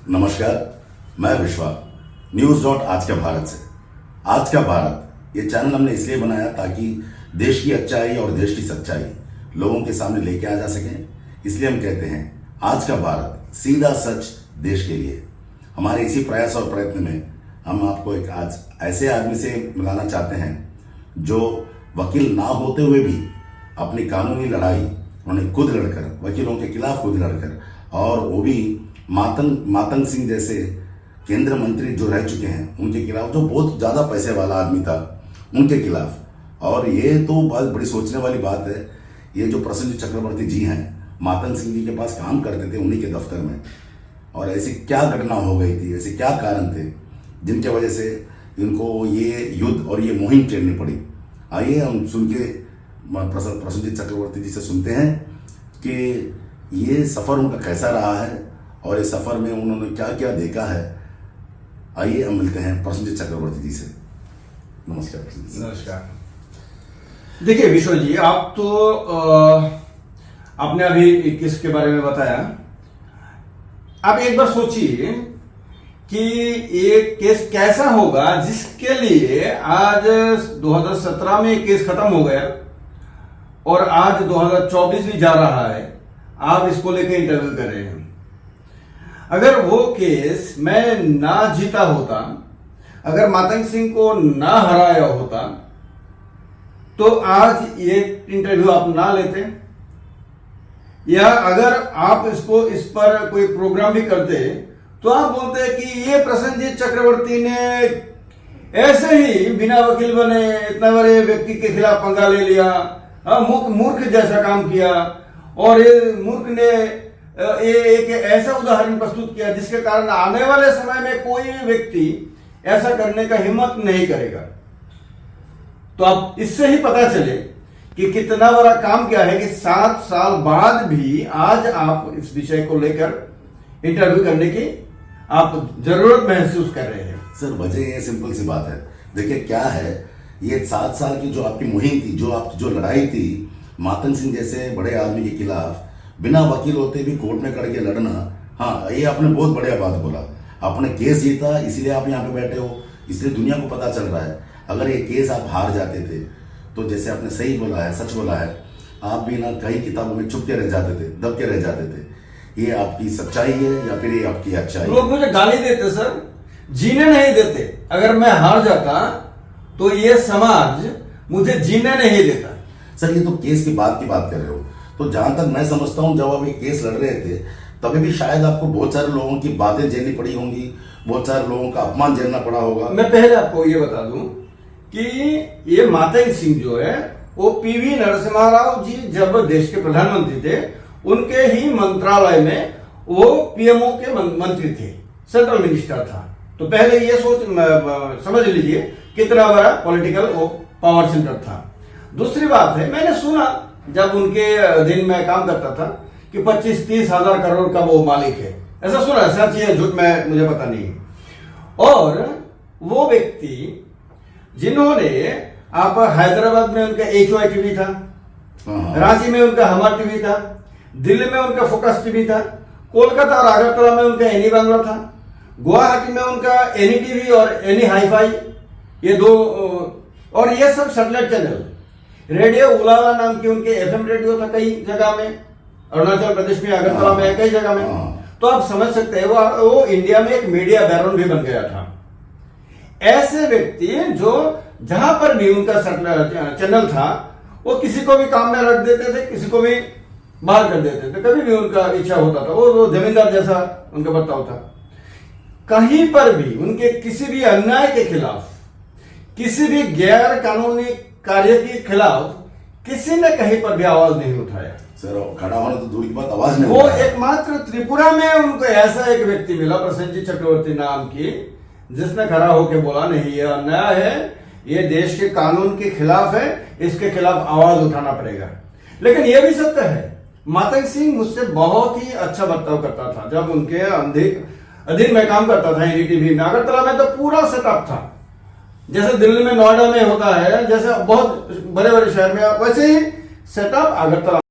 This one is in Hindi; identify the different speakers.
Speaker 1: नमस्कार, मैं विश्वा न्यूज डॉट आज का भारत से। आज का भारत ये चैनल हमने इसलिए बनाया ताकि देश की अच्छाई और देश की सच्चाई लोगों के सामने लेके आ जा सकें। इसलिए हम कहते हैं आज का भारत, सीधा सच देश के लिए। हमारे इसी प्रयास और प्रयत्न में हम आपको एक आज ऐसे आदमी से मिलाना चाहते हैं जो वकील ना होते हुए भी अपनी कानूनी लड़ाई उन्होंने खुद लड़कर, वकीलों के खिलाफ खुद लड़कर, और वो भी मातंग सिंह जैसे केंद्र मंत्री जो रह चुके हैं उनके खिलाफ, जो बहुत ज़्यादा पैसे वाला आदमी था उनके खिलाफ। और ये तो बहुत बड़ी सोचने वाली बात है। ये जो प्रसन्नजीत चक्रवर्ती जी हैं, मातंग सिंह जी के पास काम करते थे उन्हीं के दफ्तर में, और ऐसी क्या घटना हो गई थी, ऐसे क्या कारण थे जिनके वजह से इनको ये युद्ध और ये मुहिम छेड़नी पड़ी। आइए हम सुन के प्रसन्नजीत चक्रवर्ती जी से सुनते हैं कि ये सफ़र उनका कैसा रहा है और इस सफ़र में उन्होंने क्या क्या देखा है। आइए हम मिलते हैं प्रसन्नजीत चक्रवर्ती जी से। नमस्कार प्रसन्नजीत जी।
Speaker 2: नमस्कार। देखिए विश्व जी, आप तो आपने अभी 21 के बारे में बताया। आप एक बार सोचिए कि ये केस कैसा होगा जिसके लिए आज 2017 में केस खत्म हो गया और आज 2024 भी जा रहा है, आप इसको लेकर इंटरव्यू कर रहे हैं। अगर वो केस मैं ना जीता होता, अगर मातंग सिंह को ना हराया होता, तो आज ये इंटरव्यू आप ना लेते, या अगर आप इस पर कोई प्रोग्राम भी करते तो आप बोलते कि ये प्रसन्नजीत चक्रवर्ती ने ऐसे ही बिना वकील बने इतना बड़े व्यक्ति के खिलाफ पंगा ले लिया, मूर्ख जैसा काम किया, और ये मूर्ख ने एक ऐसा उदाहरण प्रस्तुत किया जिसके कारण आने वाले समय में कोई भी व्यक्ति ऐसा करने का हिम्मत नहीं करेगा। तो अब इससे ही पता चले कि कितना बड़ा काम क्या है कि 7 साल बाद भी आज आप इस विषय को लेकर इंटरव्यू करने की आप जरूरत महसूस कर रहे हैं।
Speaker 1: सर, वजह ये सिंपल सी बात है। देखिए क्या है, ये 7 साल की जो आपकी मुहिम थी, जो लड़ाई थी मातंग सिंह जैसे बड़े आदमी के खिलाफ, बिना वकील होते भी कोर्ट में करके लड़ना। हाँ, ये आपने बहुत बढ़िया बात बोला। आपने केस जीता, इसलिए आप यहाँ पे बैठे हो, इसलिए दुनिया को पता चल रहा है। अगर ये केस आप हार जाते थे तो जैसे आपने सही बोला है, सच बोला है, आप भी ना कई किताबों में छुप के रह जाते थे, दब के रह जाते थे। ये आपकी सच्चाई है या फिर ये आपकी अच्छाई?
Speaker 2: लोग मुझे गाली देते सर, जीने नहीं देते। अगर मैं हार जाता तो ये समाज मुझे जीने नहीं देता।
Speaker 1: सर, ये तो केस की बात कर रहे हो, तो जहां तक मैं समझता हूं जब आप ये केस लड़ रहे थे तभी भी शायद आपको बहुत सारे लोगों की बातें झेलनी पड़ी होंगी, बहुत सारे लोगों का अपमान झेलना पड़ा होगा।
Speaker 2: मैं पहले आपको ये बता दूं कि ये मातंग सिंह जो है वो पीवी नरसिम्हा राव जी जब देश के प्रधानमंत्री थे, उनके ही मंत्रालय में वो पीएमओ के मंत्री थे, सेंट्रल मिनिस्टर था। तो पहले ये समझ लीजिए कितना बड़ा पॉलिटिकल वो पावर सेंटर था। दूसरी बात है, मैंने सुना जब उनके अधीन में काम करता था कि 25-30 हजार करोड़ का वो मालिक है, ऐसा सुना है। सच है झूठ में मुझे पता नहीं। और वो व्यक्ति जिन्होंने, आप हैदराबाद में उनका HY टीवी था, रांची में उनका हमार टीवी था, दिल्ली में उनका फोकस टीवी था, कोलकाता और अगरतला में उनका एनी बांग्ला था, गुवाहाटी में उनका एनी टीवी और एनी हाईफाई, ये दो, और ये सब सैटेलाइट चैनल। रेडियो उलाला नाम की उनके FM रेडियो था कई जगह में, अरुणाचल प्रदेश में, अगरतला में, कई जगह में। तो आप समझ सकते हैं वो इंडिया में एक मीडिया बैरन भी बन गया था। ऐसे व्यक्ति जो जहां पर भी उनका चैनल था वो किसी को भी काम में रख देते थे, किसी को भी बाहर कर देते थे, कभी भी उनका इच्छा होता था। वो जमींदार जैसा उनका बर्ताव था। कहीं पर भी उनके किसी भी अन्याय के खिलाफ, किसी भी गैर कानूनी कार्य के खिलाफ किसी ने कहीं पर भी आवाज नहीं उठाया।
Speaker 1: सर, खड़ा होना तो दूर की बात, आवाज नहीं
Speaker 2: वो
Speaker 1: उठाया।
Speaker 2: एकमात्र त्रिपुरा में उनको ऐसा एक व्यक्ति मिला, प्रसन्नजीत चक्रवर्ती नाम की, जिसने खड़ा होकर बोला नहीं ये अन्याय है, ये देश के कानून के खिलाफ है, इसके खिलाफ आवाज उठाना पड़ेगा। लेकिन यह भी सत्य है, मातंग सिंह मुझसे बहुत ही अच्छा बर्ताव करता था। जब उनके अधीन में काम करता था NDTV में, अगरतला में तो पूरा सेटअप था, जैसे दिल्ली में, नोएडा में होता है, जैसे बहुत बड़े बड़े शहर में, वैसे ही सेटअप अगरतला